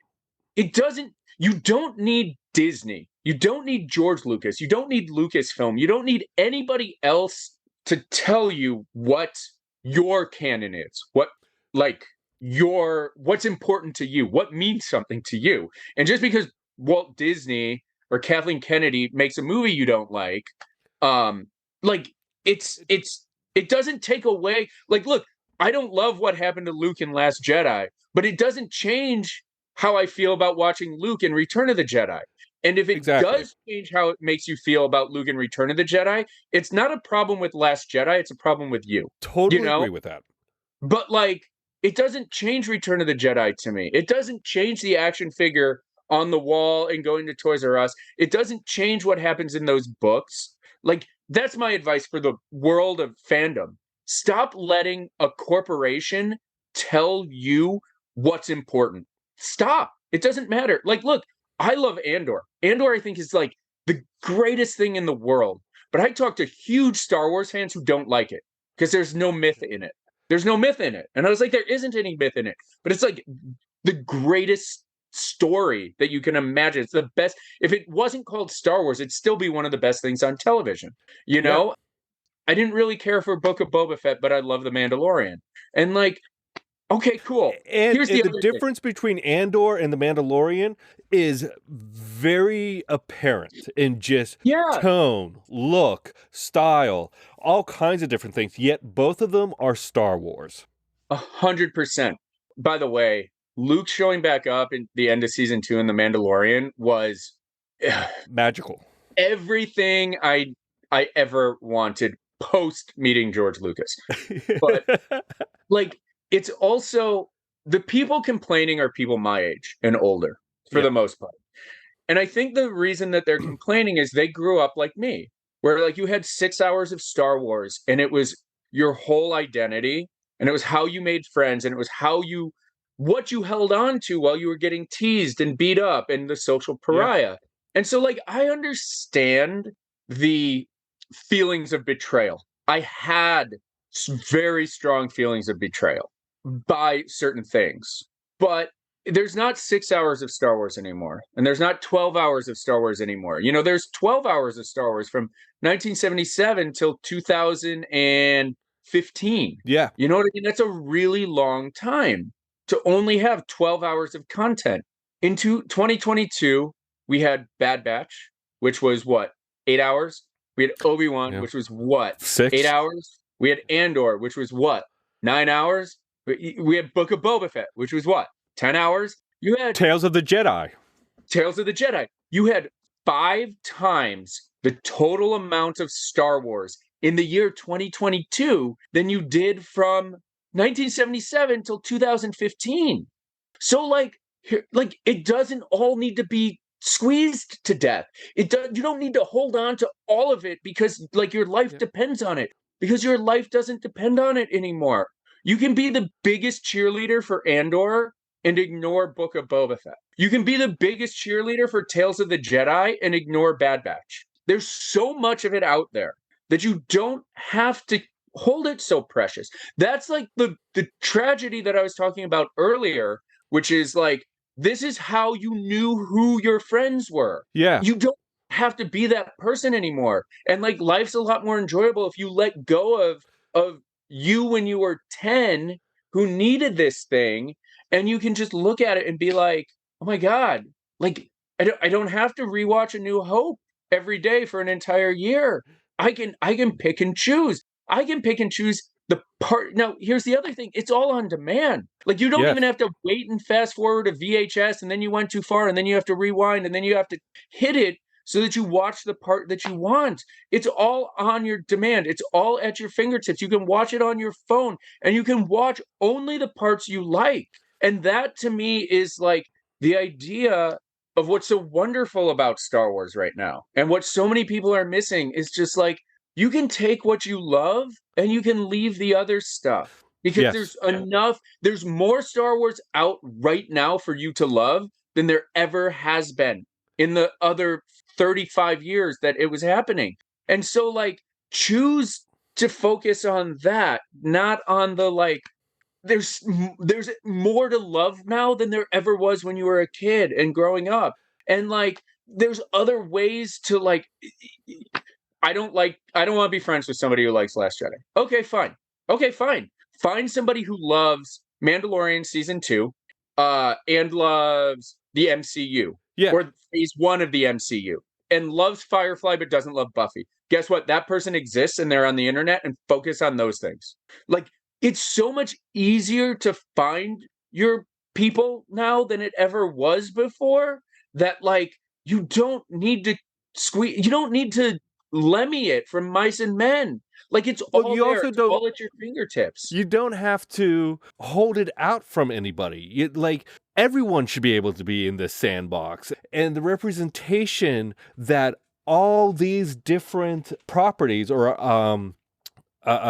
it doesn't, you don't need Disney. You don't need George Lucas. You don't need Lucasfilm. You don't need anybody else to tell you what your canon is. What's important to you, what means something to you. And just because Walt Disney or Kathleen Kennedy makes a movie you don't like, it doesn't take away. Like, look, I don't love what happened to Luke in Last Jedi, but it doesn't change how I feel about watching Luke in Return of the Jedi. And if it does change how it makes you feel about Luke in Return of the Jedi, it's not a problem with Last Jedi, it's a problem with you. Totally agree with that. But like, it doesn't change Return of the Jedi to me. It doesn't change the action figure on the wall and going to Toys R Us. It doesn't change what happens in those books. Like, that's my advice for the world of fandom. Stop letting a corporation tell you what's important. Stop. It doesn't matter. Like, look, I love Andor. Andor, I think, is like the greatest thing in the world. But I talk to huge Star Wars fans who don't like it because there's no myth in it. There's no myth in it. And I was like, there isn't any myth in it. But it's like the greatest story that you can imagine. It's the best. If it wasn't called Star Wars, it'd still be one of the best things on television. You Yeah. know, I didn't really care for Book of Boba Fett, but I love The Mandalorian. And like, okay, cool. And, Here's and the the other thing. difference between Andor and The Mandalorian is very apparent in just Yeah. tone, look, style, all kinds of different things. Yet both of them are Star Wars. 100%. By the way, Luke showing back up in the end of season 2 in The Mandalorian was Magical. everything I ever wanted post meeting George Lucas. But like, it's also the people complaining are people my age and older for the most part. And I think the reason that they're complaining is they grew up like me, where like you had 6 hours of Star Wars and it was your whole identity and it was how you made friends and it was what you held on to while you were getting teased and beat up and the social pariah. And so like I understand the feelings of betrayal. I had very strong feelings of betrayal by certain things. But there's not 6 hours of Star Wars anymore. And there's not 12 hours of Star Wars anymore. You know, there's 12 hours of Star Wars from 1977 till 2015. Yeah. You know what I mean? That's a really long time to only have 12 hours of content. Into 2022, we had Bad Batch, which was what? 8 hours? We had Obi-Wan, which was what? 6. 8 hours? We had Andor, which was what? 9 hours? We had Book of Boba Fett, which was what? 10 hours? You had Tales of the Jedi. Tales of the Jedi. You had 5 times the total amount of Star Wars in the year 2022 than you did from 1977 till 2015. So like it doesn't all need to be squeezed to death. You don't need to hold on to all of it because like your life depends on it, because your life doesn't depend on it anymore. You can be the biggest cheerleader for Andor and ignore Book of Boba Fett. You can be the biggest cheerleader for Tales of the Jedi and ignore Bad Batch. There's so much of it out there that you don't have to hold it so precious. That's like the tragedy that I was talking about earlier, which is like, this is how you knew who your friends were. Yeah. You don't have to be that person anymore. And like, life's a lot more enjoyable if you let go of you when you were 10 who needed this thing, and you can just look at it and be like, oh my God, like I don't have to rewatch A New Hope every day for an entire year. I can pick and choose. I can pick and choose the part. Now, here's the other thing. It's all on demand. Like you don't even have to wait and fast forward a VHS and then you went too far and then you have to rewind and then you have to hit it so that you watch the part that you want. It's all on your demand. It's all at your fingertips. You can watch it on your phone and you can watch only the parts you like. And that to me is like the idea of what's so wonderful about Star Wars right now. And what so many people are missing is just like, you can take what you love and you can leave the other stuff. Because there's more Star Wars out right now for you to love than there ever has been in the other 35 years that it was happening. And so like, choose to focus on that, not on the like, there's more to love now than there ever was when you were a kid and growing up. And like, there's other ways to like, I don't want to be friends with somebody who likes Last Jedi. Okay, fine. Find somebody who loves Mandalorian season 2, and loves the MCU. Yeah. Or phase 1 of the MCU. And loves Firefly but doesn't love Buffy. Guess what? That person exists and they're on the internet, and focus on those things. Like, it's so much easier to find your people now than it ever was before, that like, you don't need to Lemmy it from Mice and Men. Like, it's all there. It's all at your fingertips. You don't have to hold it out from anybody. Like, everyone should be able to be in this sandbox. And the representation that all these different properties or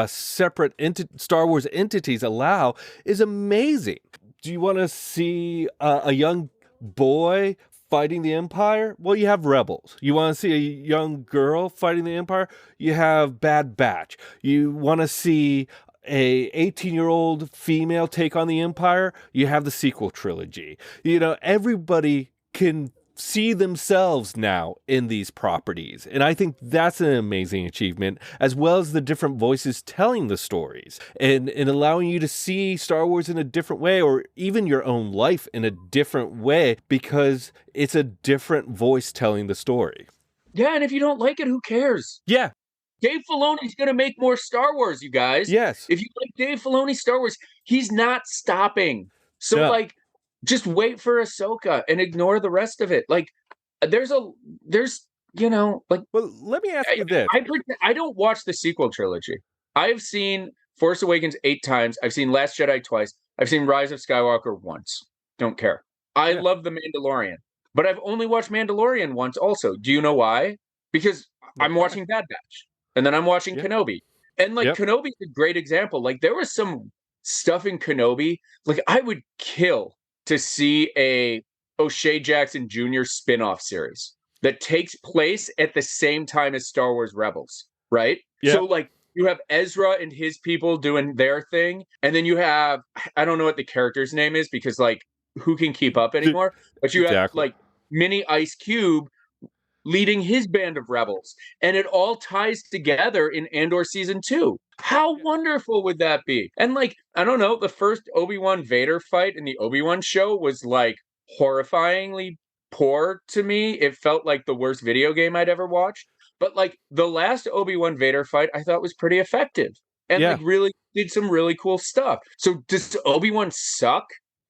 separate Star Wars entities allow is amazing. Do you want to see a young boy fighting the Empire? Well, you have Rebels. You want to see a young girl fighting the Empire? You have Bad Batch. You want to see a 18-year-old female take on the Empire, you have the sequel trilogy. Everybody can see themselves now in these properties. And I think that's an amazing achievement, as well as the different voices telling the stories and allowing you to see Star Wars in a different way, or even your own life in a different way, because it's a different voice telling the story. Yeah, and if you don't like it, who cares? Yeah. Dave Filoni's going to make more Star Wars, you guys. Yes. If you like Dave Filoni's Star Wars, he's not stopping. So, No. just wait for Ahsoka and ignore the rest of it. Well, let me ask you this. I don't watch the sequel trilogy. I've seen Force Awakens 8 times. I've seen Last Jedi twice. I've seen Rise of Skywalker once. Don't care. I love The Mandalorian, but I've only watched Mandalorian once also. Do you know why? Because I'm watching Bad Batch, and then I'm watching Kenobi. And Kenobi's a great example. There was some stuff in Kenobi. I would kill to see a O'Shea Jackson Jr. spin-off series that takes place at the same time as Star Wars Rebels, right? Yeah. So you have Ezra and his people doing their thing, and then you have, I don't know what the character's name is, because who can keep up anymore? But you have mini Ice Cube leading his band of rebels, and it all ties together in Andor season 2. How wonderful would that be? And I don't know, the first Obi-Wan Vader fight in the Obi-Wan show was horrifyingly poor to me. It felt like the worst video game I'd ever watched. But the last Obi-Wan Vader fight I thought was pretty effective and really did some really cool stuff. So does Obi-Wan suck?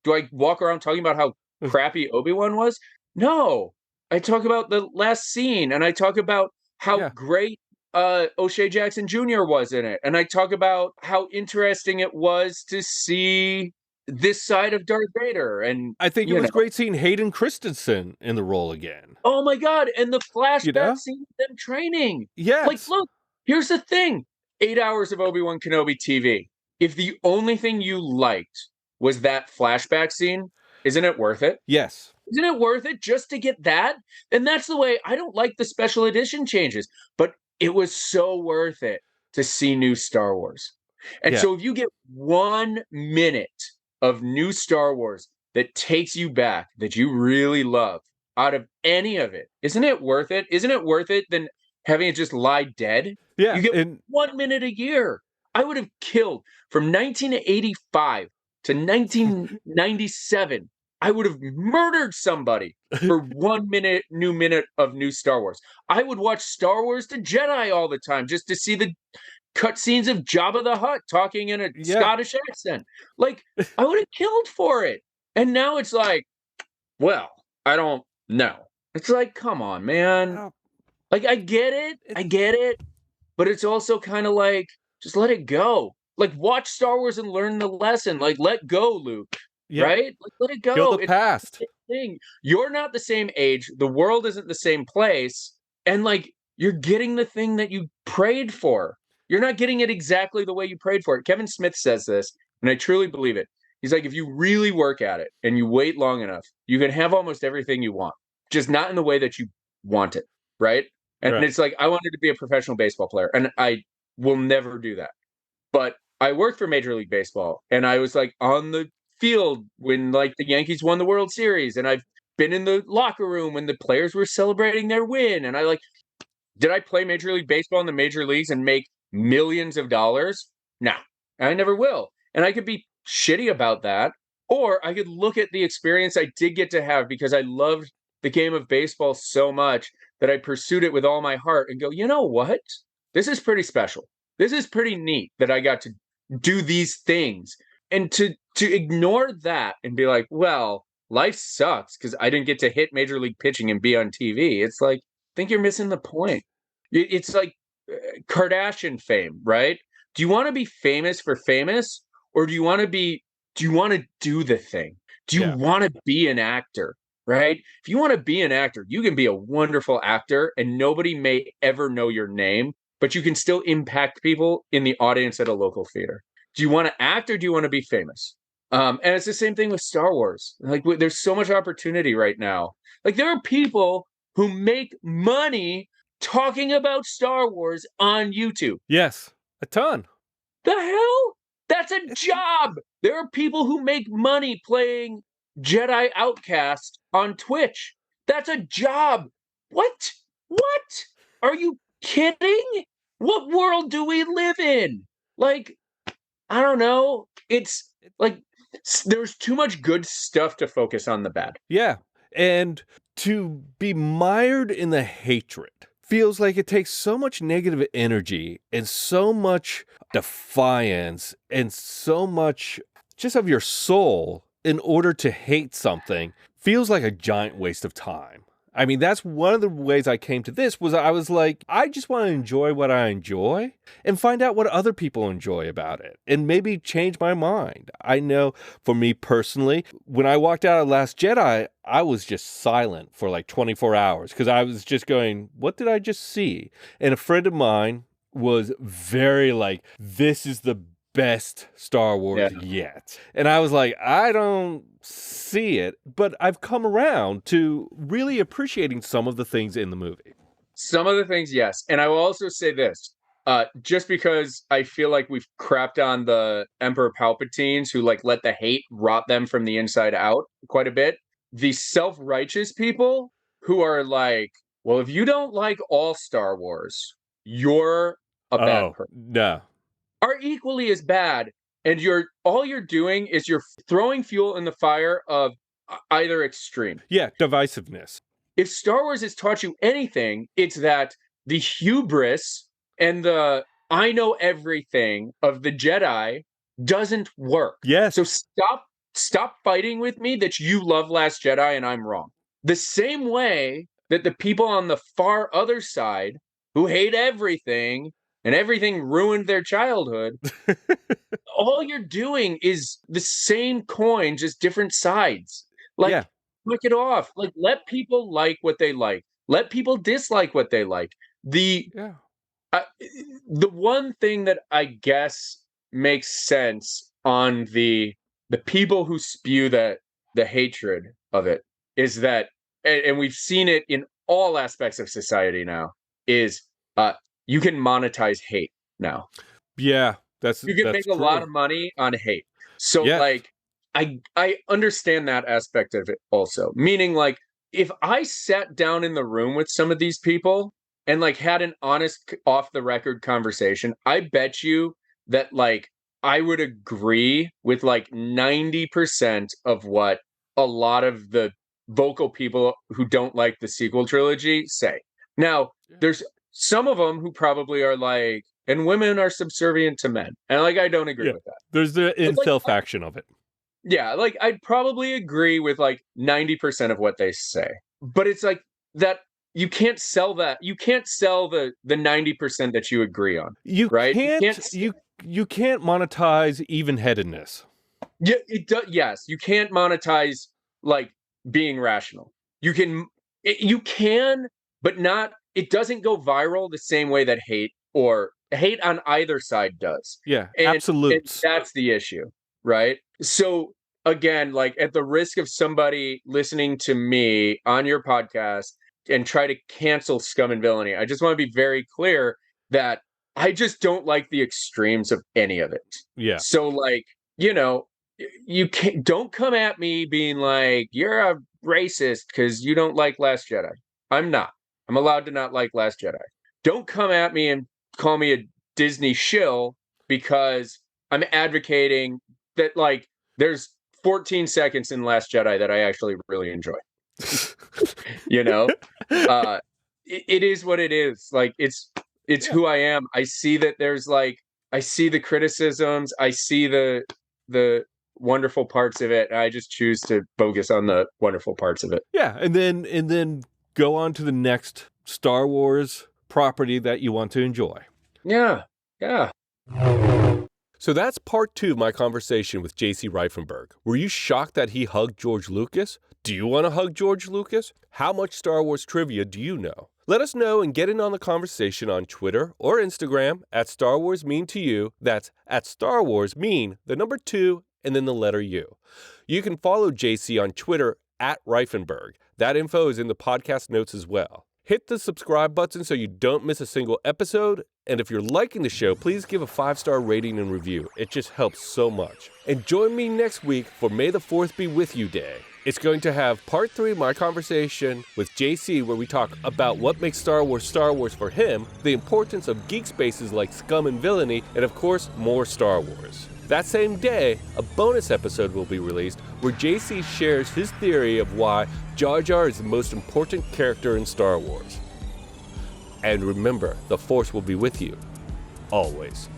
Do I walk around talking about how crappy Obi-Wan was? No. I talk about the last scene, and I talk about how great O'Shea Jackson Jr. was in it. And I talk about how interesting it was to see this side of Darth Vader. And I think it was great seeing Hayden Christensen in the role again. Oh my God. And the flashback scene of them training. Yes. Look, here's the thing. 8 hours of Obi-Wan Kenobi TV. If the only thing you liked was that flashback scene, isn't it worth it? Yes. Isn't it worth it just to get that? And that's the way. I don't like the special edition changes, but it was so worth it to see new Star Wars. And so if you get 1 minute of new Star Wars that takes you back, that you really love, out of any of it, isn't it worth it? Isn't it worth it than having it just lie dead? Yeah. You get 1 minute a year. I would have killed from 1985 to 1997. I would have murdered somebody for 1 minute of new Star Wars. I would watch Star Wars to Jedi all the time just to see the cutscenes of Jabba the Hutt talking in a Scottish accent. I would have killed for it. And now it's well, I don't know. It's come on, man. I get it. But it's also kind of just let it go. Watch Star Wars and learn the lesson. Let go, Luke. Yeah. Right? Let it go. Kill the past. You're not the same age. The world isn't the same place. And you're getting the thing that you prayed for. You're not getting it exactly the way you prayed for it. Kevin Smith says this, and I truly believe it. He's if you really work at it and you wait long enough, you can have almost everything you want, just not in the way that you want it. Right? And it's I wanted to be a professional baseball player, and I will never do that. But I worked for Major League Baseball, and I was on the field when the Yankees won the World Series, and I've been in the locker room when the players were celebrating their win, and did I play Major League Baseball in the major leagues and make millions of dollars? No, I never will. And I could be shitty about that, or I could look at the experience I did get to have because I loved the game of baseball so much that I pursued it with all my heart and go, you know what? This is pretty special. This is pretty neat that I got to do these things. And to ignore that and be well, life sucks because I didn't get to hit major league pitching and be on TV. It's I think you're missing the point. It's Kardashian fame, right? Do you want to be famous for famous, or do you want to do the thing? Do you want to be an actor, right? If you want to be an actor, you can be a wonderful actor and nobody may ever know your name, but you can still impact people in the audience at a local theater. Do you want to act or do you want to be famous? And it's the same thing with Star Wars. There's so much opportunity right now. There are people who make money talking about Star Wars on YouTube. Yes, a ton. The hell? That's a job. There are people who make money playing Jedi Outcast on Twitch. That's a job. What? What? Are you kidding? What world do we live in? Like, I don't know. It's like there's too much good stuff to focus on the bad. Yeah. And to be mired in the hatred feels like it takes so much negative energy and so much defiance and so much just of your soul in order to hate something feels like a giant waste of time. I mean, that's one of the ways I came to this was I was like, I just want to enjoy what I enjoy and find out what other people enjoy about it and maybe change my mind. I know for me personally, when I walked out of Last Jedi, I was just silent for like 24 hours because I was just going, what did I just see? And a friend of mine was very like, this is the best Star Wars yet. And I was like, I don't see it, but I've come around to really appreciating some of the things in the movie. Some of the things, yes. And I will also say this, just because I feel like we've crapped on the Emperor Palpatines who like let the hate rot them from the inside out quite a bit. The self-righteous people who are like, well, if you don't like all Star Wars, you're a bad person. No. Are equally as bad, and all you're doing is you're throwing fuel in the fire of either extreme. Yeah, divisiveness. If Star Wars has taught you anything, it's that the hubris and the I know everything of the Jedi doesn't work. Yes. So stop fighting with me that you love Last Jedi and I'm wrong. The same way that the people on the far other side who hate everything and everything ruined their childhood, all you're doing is the same coin, just different sides. Like, knock it off. Like, let people like what they like. Let people dislike what they like. The one thing that I guess makes sense on the people who spew the hatred of it is that, and we've seen it in all aspects of society now, is you can monetize hate now. Yeah, you can make a lot of money on hate. So like I understand that aspect of it also. Meaning like if I sat down in the room with some of these people and like had an honest off the record conversation, I bet you that like I would agree with like 90% of what a lot of the vocal people who don't like the sequel trilogy say. Now, there's some of them who probably are like, and women are subservient to men. And like, I don't agree with that. There's the incel faction of it. Yeah, like I'd probably agree with like 90% of what they say. But it's like that you can't sell that. You can't sell the 90% that you agree on. You can't monetize even-headedness. Yeah, it does. Yes, you can't monetize like being rational. You can, but not. It doesn't go viral the same way that hate on either side does. Yeah, absolutes. And that's the issue, right? So again, like at the risk of somebody listening to me on your podcast and try to cancel Scum and Villainy, I just want to be very clear that I just don't like the extremes of any of it. Yeah. So like, don't come at me being like, you're a racist because you don't like Last Jedi. I'm not. I'm allowed to not like Last Jedi. Don't come at me and call me a Disney shill because I'm advocating that like there's 14 seconds in Last Jedi that I actually really enjoy. It is what it is. Like it's who I am. I see that I see the criticisms. I see the wonderful parts of it. And I just choose to focus on the wonderful parts of it. Yeah. And then go on to the next Star Wars property that you want to enjoy. Yeah. Yeah. So that's part 2 of my conversation with J.C. Reifenberg. Were you shocked that he hugged George Lucas? Do you want to hug George Lucas? How much Star Wars trivia do you know? Let us know and get in on the conversation on Twitter or Instagram at Star Wars Mean to You. That's at Star Wars Mean, the number 2, and then the letter U. You can follow JC on Twitter at Reifenberg. That info is in the podcast notes as well. Hit the subscribe button so you don't miss a single episode. And if you're liking the show, please give a 5-star rating and review. It just helps so much. And join me next week for May the 4th Be With You Day. It's going to have part 3 of my conversation with JC, where we talk about what makes Star Wars for him, the importance of geek spaces like SCUM and Villainy, and of course, more Star Wars. That same day, a bonus episode will be released where JC shares his theory of why Jar Jar is the most important character in Star Wars. And remember, the Force will be with you, always.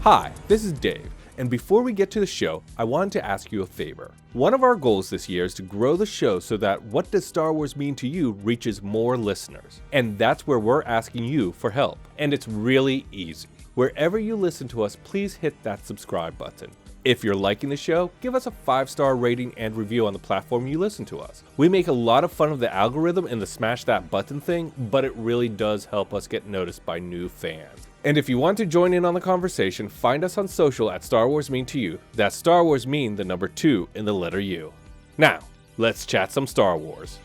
Hi, this is Dave, and before we get to the show, I wanted to ask you a favor. One of our goals this year is to grow the show so that What Does Star Wars Mean to You reaches more listeners, and that's where we're asking you for help. And it's really easy. Wherever you listen to us, please hit that subscribe button. If you're liking the show, give us a 5-star rating and review on the platform you listen to us. We make a lot of fun of the algorithm and the smash that button thing, but it really does help us get noticed by new fans. And if you want to join in on the conversation, find us on social at Star Wars Mean to You. That's Star Wars Mean, the number 2 in the letter U. Now, let's chat some Star Wars.